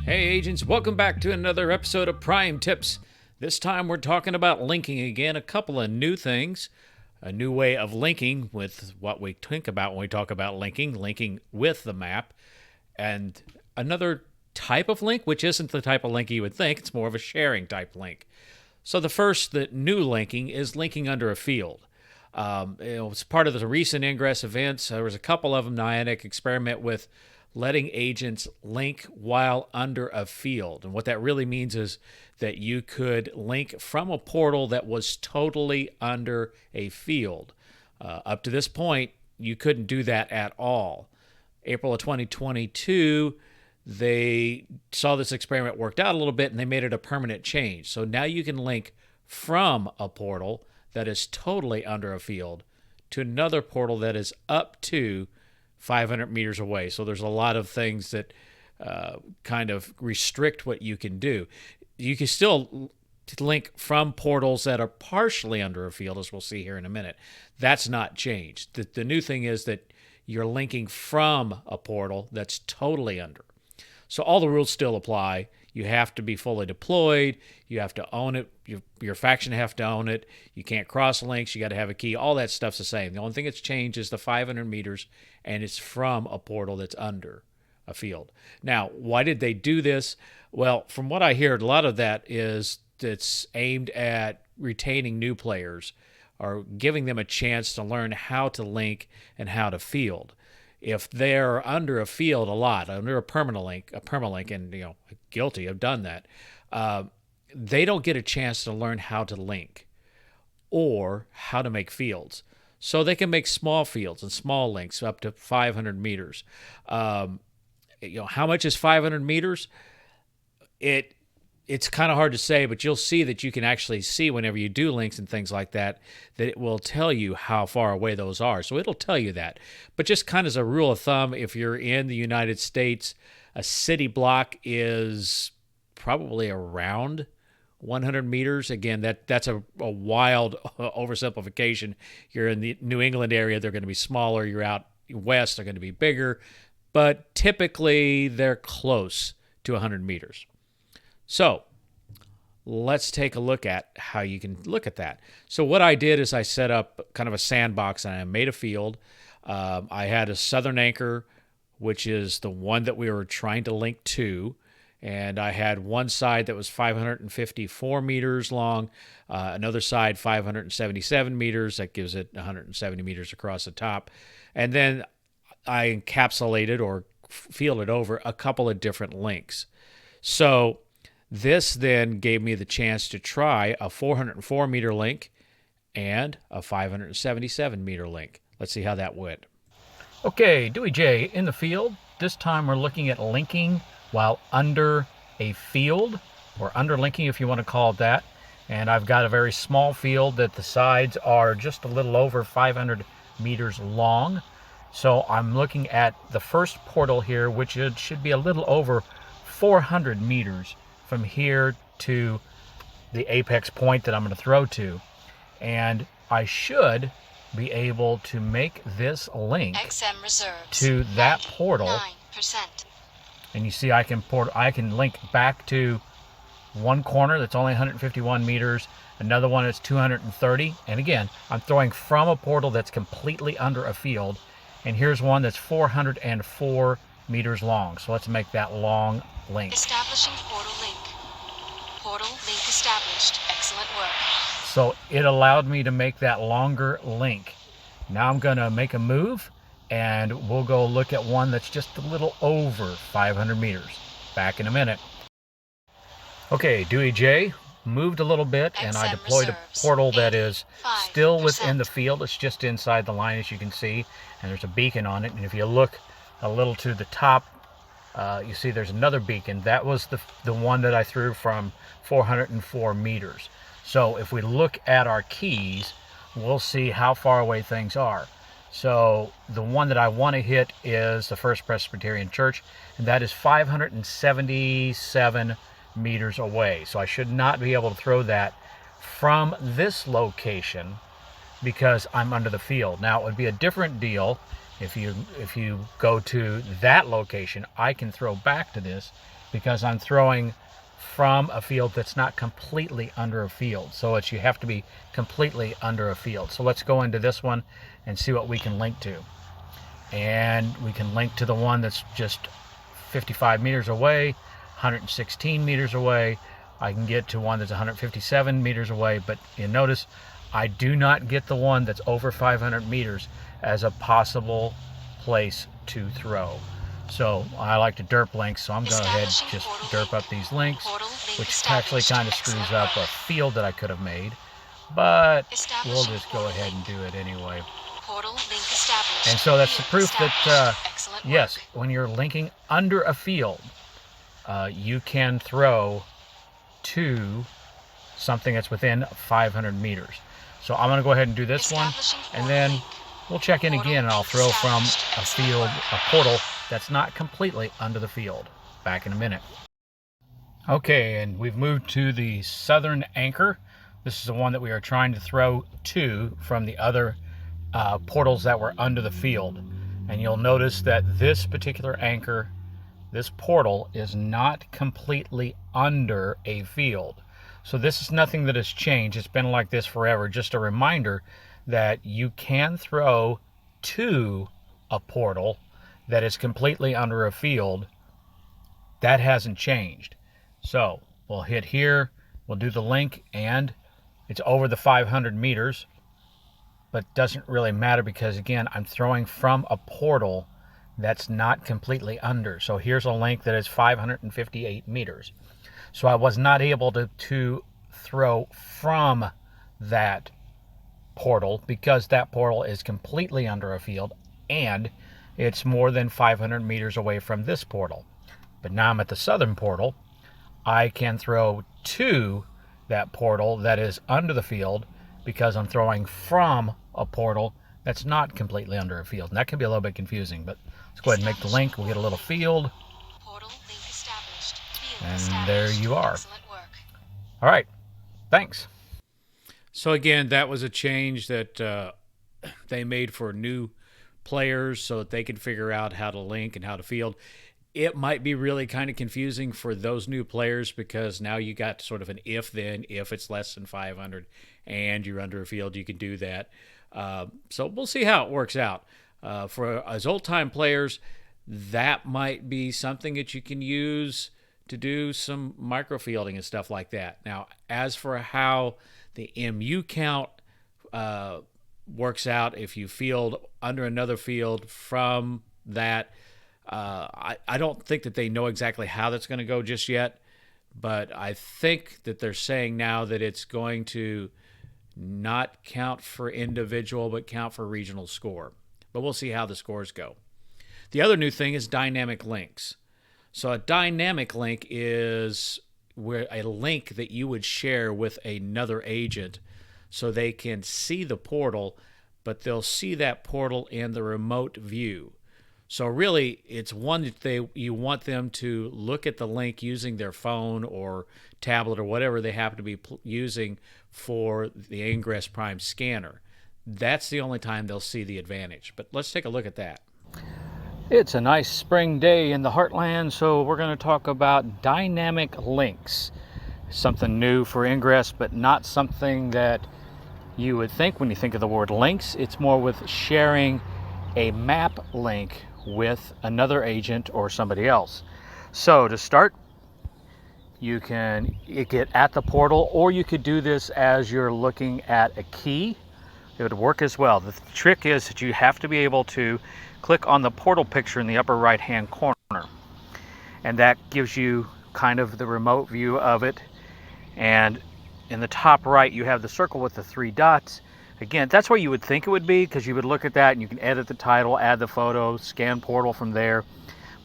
Hey agents, welcome back to another episode of Prime Tips. This time we're talking about linking again, a couple of new things, a new way of linking with what we think about when we talk about linking with the map, and another type of link, which isn't the type of link you would think, it's more of a sharing type link. So the new linking is linking under a field. It's part of the recent Ingress events. There was a couple of them, Niantic experiment with letting agents link while under a field. And what that really means is that you could link from a portal that was totally under a field. Up to this point, you couldn't do that at all. April of 2022, they saw this experiment worked out a little bit and they made it a permanent change. So now you can link from a portal that is totally under a field to another portal that is up to 500 meters away. So there's a lot of things that kind of restrict what you can do. You can still link from portals that are partially under a field, as we'll see here in a minute. That's not changed. The new thing is that you're linking from a portal that's totally under. So all the rules still apply. You have to be fully deployed. You have to own it. Your faction have to own it. You can't cross links. You got to have a key. All that stuff's the same. The only thing that's changed is the 500 meters, and it's from a portal that's under a field. Now, why did they do this? Well, from what I hear, a lot of that is it's aimed at retaining new players or giving them a chance to learn how to link and how to field. If they're under a field a lot, under a permalink, and guilty have done that, they don't get a chance to learn how to link or how to make fields. So they can make small fields and small links up to 500 meters. How much is 500 meters? It's kind of hard to say, but you'll see that you can actually see whenever you do links and things like that, that it will tell you how far away those are. So it'll tell you that. But just kind of as a rule of thumb, if you're in the United States, a city block is probably around 100 meters. Again, that's a wild oversimplification. You're in the New England area, they're going to be smaller. You're out west, they're going to be bigger. But typically, they're close to 100 meters. So let's take a look at how you can look at that. So what I did is I set up kind of a sandbox and I made a field. I had a southern anchor, which is the one that we were trying to link to. And I had one side that was 554 meters long, another side 577 meters. That gives it 170 meters across the top. And then I encapsulated or fielded over a couple of different links. So this then gave me the chance to try a 404 meter link and a 577 meter link. Let's see how that went. Okay, Dewey J in the field. This time we're looking at linking while under a field, or under linking if you want to call it that. And I've got a very small field that the sides are just a little over 500 meters long. So I'm looking at the first portal here, which should be a little over 400 meters from here to the apex point that I'm going to throw to. And I should be able to make this link to that portal. 9%. And you see I can link back to one corner that's only 151 meters, another one is 230. And again, I'm throwing from a portal that's completely under a field. And here's one that's 404 meters long. So let's make that long link. Establishing portal link. Portal link established. Excellent work. So it allowed me to make that longer link. Now I'm going to make a move and we'll go look at one that's just a little over 500 meters. Back in a minute. Okay, Dewey J moved a little bit and I deployed a portal that is still within the field. It's just inside the line, as you can see, and there's a beacon on it. And if you look a little to the top, you see there's another beacon. That was the one that I threw from 404 meters. So if we look at our keys, we'll see how far away things are. So the one that I want to hit is the First Presbyterian Church, and that is 577 meters away. So I should not be able to throw that from this location because I'm under the field. Now it would be a different deal if you go to that location. I can throw back to this because I'm throwing from a field that's not completely under a field. So you have to be completely under a field. So let's go into this one and see what we can link to. And we can link to the one that's just 55 meters away, 116 meters away. I can get to one that's 157 meters away, but you notice I do not get the one that's over 500 meters as a possible place to throw. So I like to derp links, so I'm going to go ahead and just derp up these links, which actually kind of screws up a field that I could have made, but we'll just go ahead and do it anyway. And so that's the proof that, yes, when you're linking under a field, you can throw to something that's within 500 meters. So I'm going to go ahead and do this one, and then we'll check in again, and I'll throw from a field, a portal that's not completely under the field. Back in a minute. Okay, and we've moved to the southern anchor. This is the one that we are trying to throw to from the other portals that were under the field. And you'll notice that this particular anchor, this portal, is not completely under a field. So this is nothing that has changed. It's been like this forever. Just a reminder that you can throw to a portal that is completely under a field. That hasn't changed. So we'll hit here, we'll do the link, and it's over the 500 meters, but doesn't really matter because, again, I'm throwing from a portal that's not completely under. So here's a link that is 558 meters. So I was not able to throw from that portal because that portal is completely under a field and it's more than 500 meters away from this portal. But now I'm at the southern portal. I can throw to that portal that is under the field because I'm throwing from a portal that's not completely under a field. And that can be a little bit confusing, but let's go ahead and make the link. We'll get a little field. And there you are. All right. Thanks. So again, that was a change that they made for new players so that they could figure out how to link and how to field. It might be really kind of confusing for those new players because now you got sort of an if it's less than 500 and you're under a field, you can do that. So we'll see how it works out. For as old-time players, that might be something that you can use to do some microfielding and stuff like that. Now, as for how the MU count works out, if you field under another field from that, I don't think that they know exactly how that's going to go just yet, but I think that they're saying now that it's going to not count for individual, but count for regional score. But we'll see how the scores go. The other new thing is dynamic links. So a dynamic link is where a link that you would share with another agent so they can see the portal, but they'll see that portal in the remote view. So really, it's one that you want them to look at the link using their phone or tablet or whatever they happen to be using for the Ingress Prime scanner. That's the only time they'll see the advantage. But let's take a look at that. It's a nice spring day in the heartland, so we're going to talk about dynamic links. Something new for Ingress, but not something that you would think when you think of the word links. It's more with sharing a map link with another agent or somebody else. So to start, you can get at the portal, or you could do this as you're looking at a key. It would work as well. The trick is that you have to be able to click on the portal picture in the upper right hand corner, and that gives you kind of the remote view of it. And in the top right you have the circle with the 3 dots. Again, that's where you would think it would be, because you would look at that and you can edit the title, add the photo, scan portal from there.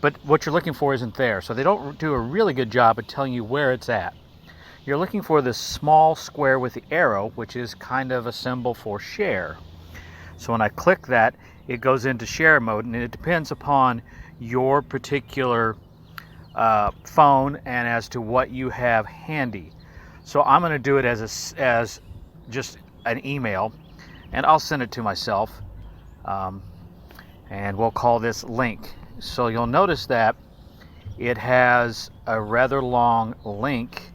But what you're looking for isn't there. So they don't do a really good job of telling you where it's at. You're looking for this small square with the arrow, which is kind of a symbol for share. So when I click that, it goes into share mode, and it depends upon your particular phone and as to what you have handy. So I'm going to do it as just an email, and I'll send it to myself, and we'll call this link. So you'll notice that it has a rather long link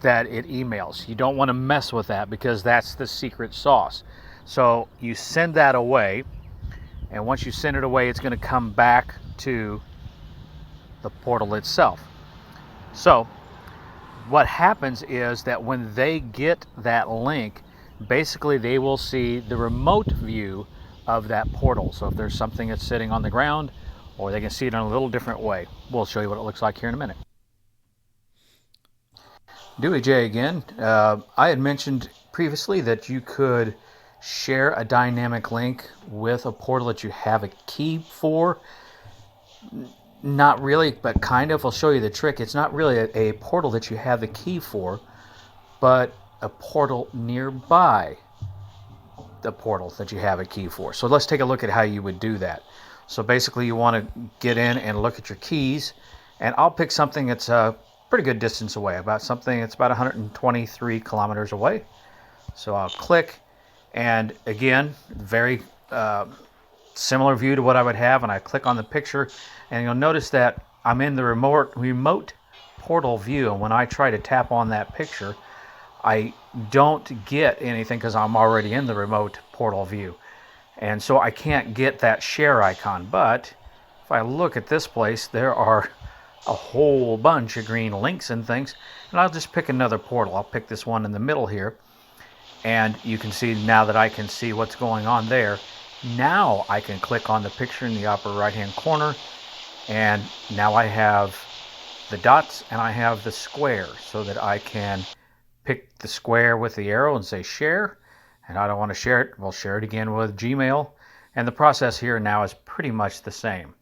that it emails. You don't want to mess with that because that's the secret sauce. So you send that away, and once you send it away, it's going to come back to the portal itself. So what happens is that when they get that link, basically they will see the remote view of that portal. So if there's something that's sitting on the ground, or they can see it in a little different way. We'll show you what it looks like here in a minute. Dewey J again. I had mentioned previously that you could share a dynamic link with a portal that you have a key for. Not really, but kind of. I'll show you the trick. It's not really a portal that you have the key for, but a portal nearby the portal that you have a key for. So let's take a look at how you would do that. So basically you want to get in and look at your keys, and I'll pick something that's a pretty good distance away, about something that's about 123 kilometers away. So I'll click, and again, very similar view to what I would have, and I click on the picture, and you'll notice that I'm in the remote portal view, and when I try to tap on that picture, I don't get anything because I'm already in the remote portal view. And so I can't get that share icon. But if I look at this place, there are a whole bunch of green links and things. And I'll just pick another portal. I'll pick this one in the middle here. And you can see now that I can see what's going on there. Now I can click on the picture in the upper right-hand corner. And now I have the dots and I have the square so that I can pick the square with the arrow and say share, and I don't want to share it, we'll share it again with Gmail, and the process here now is pretty much the same.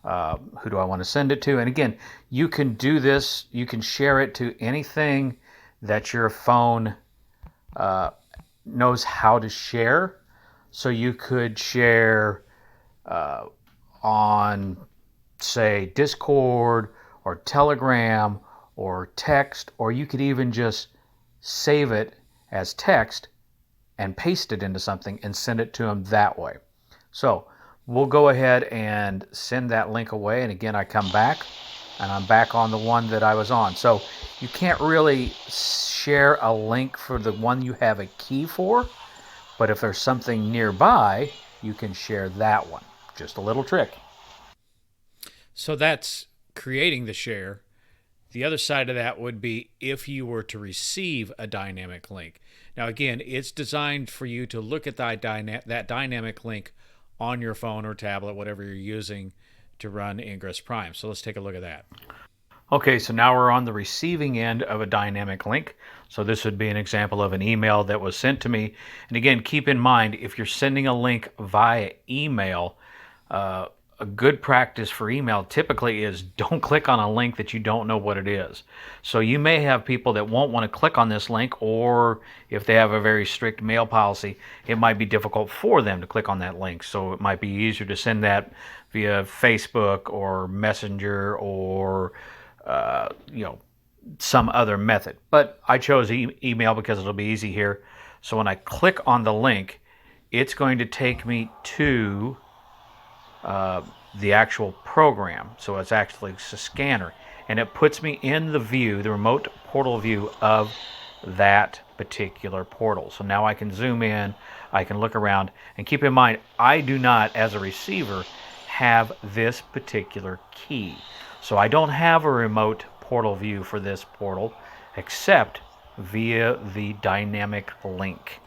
Who do I want to send it to? And again, you can do this, you can share it to anything that your phone knows how to share. So you could share on, say, Discord or Telegram or text, or you could even just save it as text and paste it into something and send it to them that way. So we'll go ahead and send that link away, and again I come back and I'm back on the one that I was on. So you can't really share a link for the one you have a key for, but if there's something nearby, you can share that one. Just a little trick. So that's creating the share. The other side of that would be if you were to receive a dynamic link. Now, again, it's designed for you to look at that dynamic link on your phone or tablet, whatever you're using to run Ingress Prime. So let's take a look at that. Okay, so now we're on the receiving end of a dynamic link. So this would be an example of an email that was sent to me. And again, keep in mind, if you're sending a link via email, a good practice for email typically is don't click on a link that you don't know what it is. So you may have people that won't want to click on this link, or if they have a very strict mail policy, it might be difficult for them to click on that link. So it might be easier to send that via Facebook or Messenger or some other method. But I chose email because it'll be easy here. So when I click on the link, it's going to take me to the actual program. So it's actually a scanner, and it puts me in the view, the remote portal view of that particular portal. So now I can zoom in, I can look around, and keep in mind, I do not, as a receiver, have this particular key. So I don't have a remote portal view for this portal except via the dynamic link.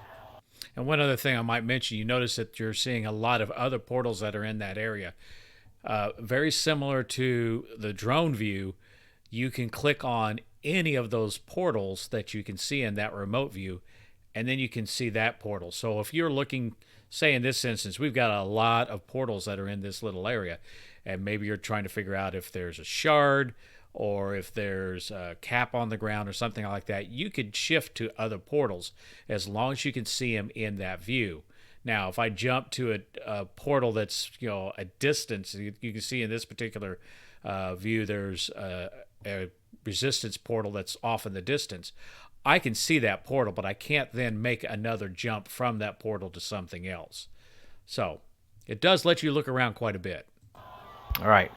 And one other thing I might mention, you notice that you're seeing a lot of other portals that are in that area. Very similar to the drone view, you can click on any of those portals that you can see in that remote view, and then you can see that portal. So if you're looking, say in this instance, we've got a lot of portals that are in this little area, and maybe you're trying to figure out if there's a shard or if there's a cap on the ground or something like that, you could shift to other portals as long as you can see them in that view. Now, if I jump to a portal that's a distance, you can see in this particular view there's a resistance portal that's off in the distance. I can see that portal, but I can't then make another jump from that portal to something else. So it does let you look around quite a bit. All right.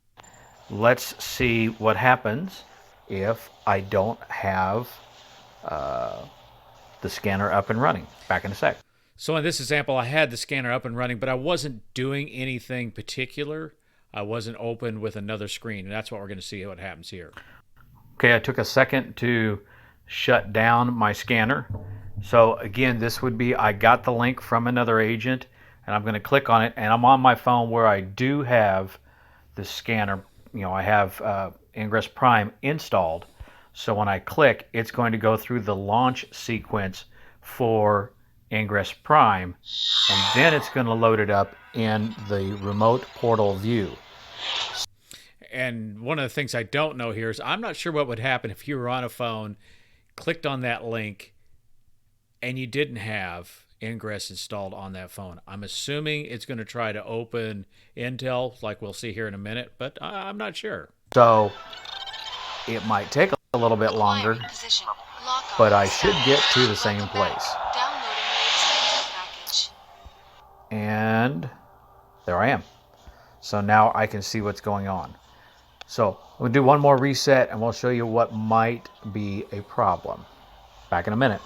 let's see what happens if I don't have the scanner up and running. Back in a sec. So in this example, I had the scanner up and running, but I wasn't doing anything particular. I wasn't open with another screen, and that's what we're going to see what happens here. Okay, I took a second to shut down my scanner. So again, this would be, I got the link from another agent, and I'm going to click on it, and I'm on my phone where I do have the scanner. You know, I have Ingress Prime installed. So when I click, it's going to go through the launch sequence for Ingress Prime, and then it's going to load it up in the remote portal view. And one of the things I don't know here is I'm not sure what would happen if you were on a phone, clicked on that link, and you didn't have Ingress installed on that phone. I'm assuming it's going to try to open Intel, like we'll see here in a minute, but I'm not sure. So it might take a little bit longer, but I should get to the same place. And there I am. So now I can see what's going on. So we'll do one more reset and we'll show you what might be a problem. Back in a minute.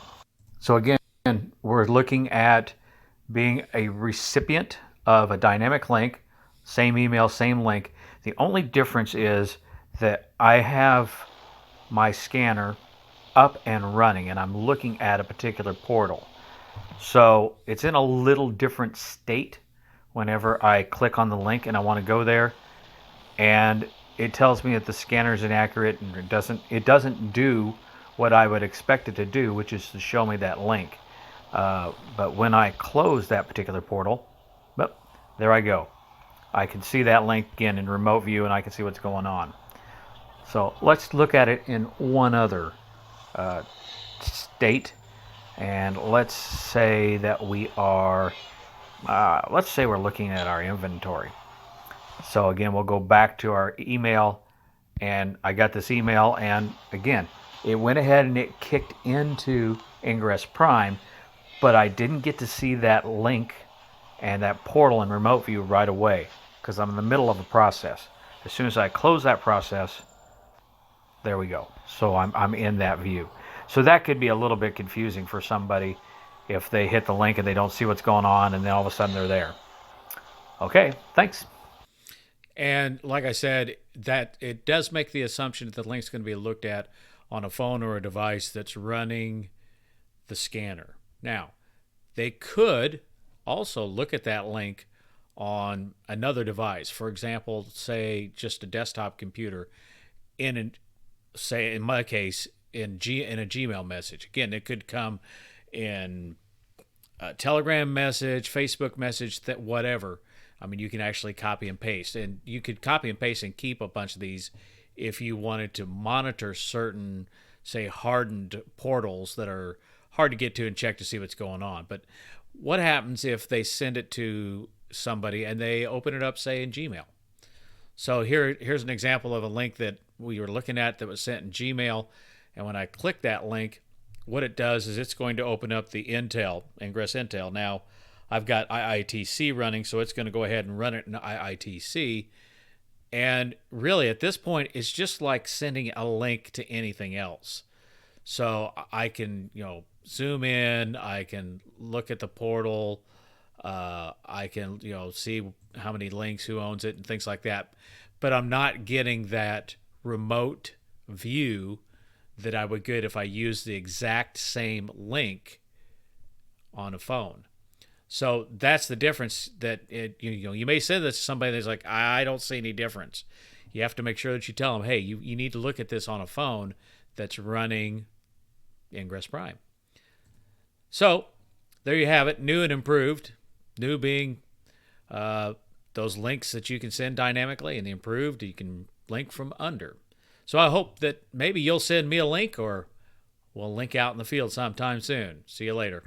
So again, we're looking at being a recipient of a dynamic link, same email, same link. The only difference is that I have my scanner up and running and I'm looking at a particular portal. So it's in a little different state whenever I click on the link and I want to go there, and it tells me that the scanner is inaccurate and it doesn't do what I would expect it to do, which is to show me that link. But when I close that particular portal, there I go. I can see that link again in remote view and I can see what's going on. So let's look at it in one other state. And let's say that we are, let's say we're looking at our inventory. So again, we'll go back to our email, and I got this email, and again, it went ahead and it kicked into Ingress Prime, but I didn't get to see that link and that portal in remote view right away because I'm in the middle of a process. As soon as I close that process, there we go. So I'm in that view. So that could be a little bit confusing for somebody if they hit the link and they don't see what's going on and then all of a sudden they're there. Okay, thanks. And like I said, that it does make the assumption that the link's going to be looked at on a phone or a device that's running the scanner. Now, they could also look at that link on another device. For example, say just a desktop computer say in my case, in a Gmail message. Again, it could come in a Telegram message, Facebook message, whatever. I mean, you can actually copy and paste. And you could copy and paste and keep a bunch of these if you wanted to monitor certain, say, hardened portals that are hard to get to and check to see what's going on. But what happens if they send it to somebody and they open it up, say, in Gmail? So here's an example of a link that we were looking at that was sent in Gmail. And when I click that link, what it does is it's going to open up the Ingress Intel. Now, I've got IITC running, so it's going to go ahead and run it in IITC. And really, at this point, it's just like sending a link to anything else. So I can, zoom in. I can look at the portal. I can, see how many links, who owns it, and things like that. But I'm not getting that remote view that I would get if I use the exact same link on a phone. So that's the difference. That you may say this to somebody that's like, I don't see any difference. You have to make sure that you tell them, hey, you need to look at this on a phone that's running Ingress Prime. So there you have it, new and improved. New being those links that you can send dynamically, and the improved, you can link from under. So I hope that maybe you'll send me a link, or we'll link out in the field sometime soon. See you later.